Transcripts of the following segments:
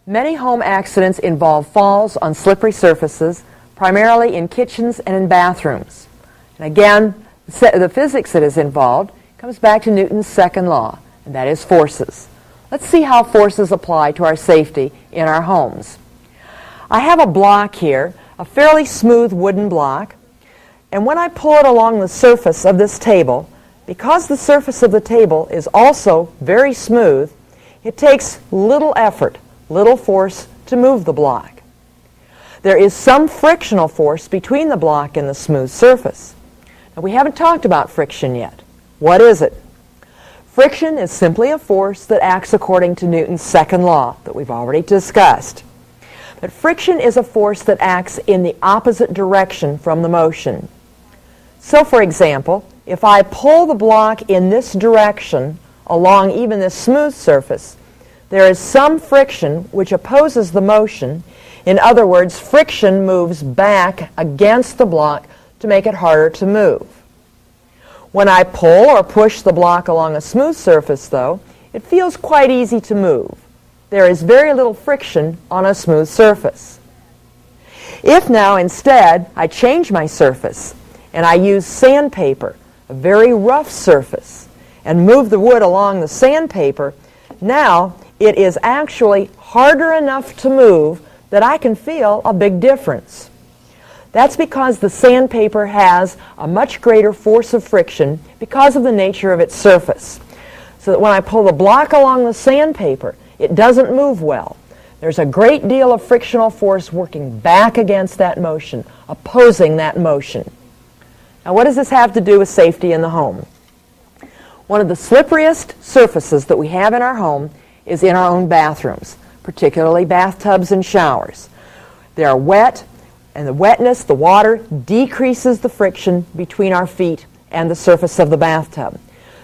Many home accidents involve falls on slippery surfaces, primarily in kitchens and in bathrooms. And again, the physics that is involved comes back to Newton's second law, and that is forces. Let's see how forces apply to our safety in our homes. I have a block here, a fairly smooth wooden block, and when I pull it along the surface of this table, because the surface of the table is also very smooth, it takes little effort, little force to move the block. There is some frictional force between the block and the smooth surface. Now, we haven't talked about friction yet. What is it? Friction is simply a force that acts according to Newton's second law that we've already discussed. But friction is a force that acts in the opposite direction from the motion. So, for example, if I pull the block in this direction along even this smooth surface, there is some friction which opposes the motion. In other words, friction moves back against the block to make it harder to move. When I pull or push the block along a smooth surface, though, it feels quite easy to move. There is very little friction on a smooth surface. If now instead I change my surface and I use sandpaper, a very rough surface, and move the wood along the sandpaper, now it is actually harder enough to move that I can feel a big difference. That's because the sandpaper has a much greater force of friction because of the nature of its surface. So that when I pull the block along the sandpaper, it doesn't move well. There's a great deal of frictional force working back against that motion, opposing that motion. Now, what does this have to do with safety in the home? One of the slipperiest surfaces that we have in our home is in our own bathrooms, particularly bathtubs and showers. They are wet, and the wetness, the water, decreases the friction between our feet and the surface of the bathtub.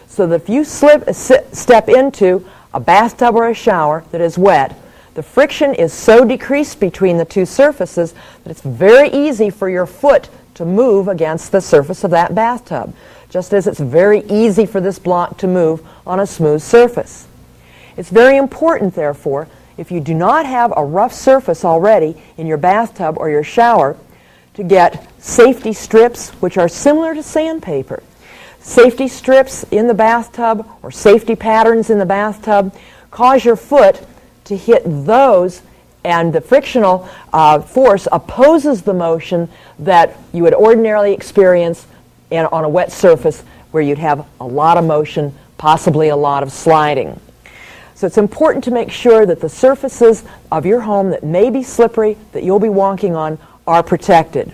So that if you step into a bathtub or a shower that is wet, the friction is so decreased between the two surfaces that it's very easy for your foot to move against the surface of that bathtub, just as it's very easy for this block to move on a smooth surface. It's very important, therefore, if you do not have a rough surface already in your bathtub or your shower, to get safety strips which are similar to sandpaper. Safety strips in the bathtub or safety patterns in the bathtub cause your foot to hit those, and the frictional force opposes the motion that you would ordinarily experience on a wet surface where you'd have a lot of motion, possibly a lot of sliding. So it's important to make sure that the surfaces of your home that may be slippery, that you'll be walking on, are protected.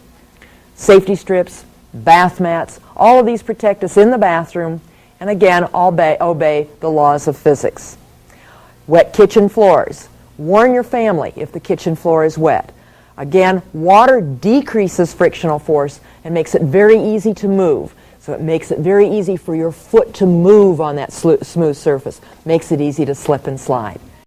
Safety strips, bath mats, all of these protect us in the bathroom, and again, obey the laws of physics. Wet kitchen floors. Warn your family if the kitchen floor is wet. Again, water decreases frictional force and makes it very easy to move. So it makes it very easy for your foot to move on that smooth surface. Makes it easy to slip and slide.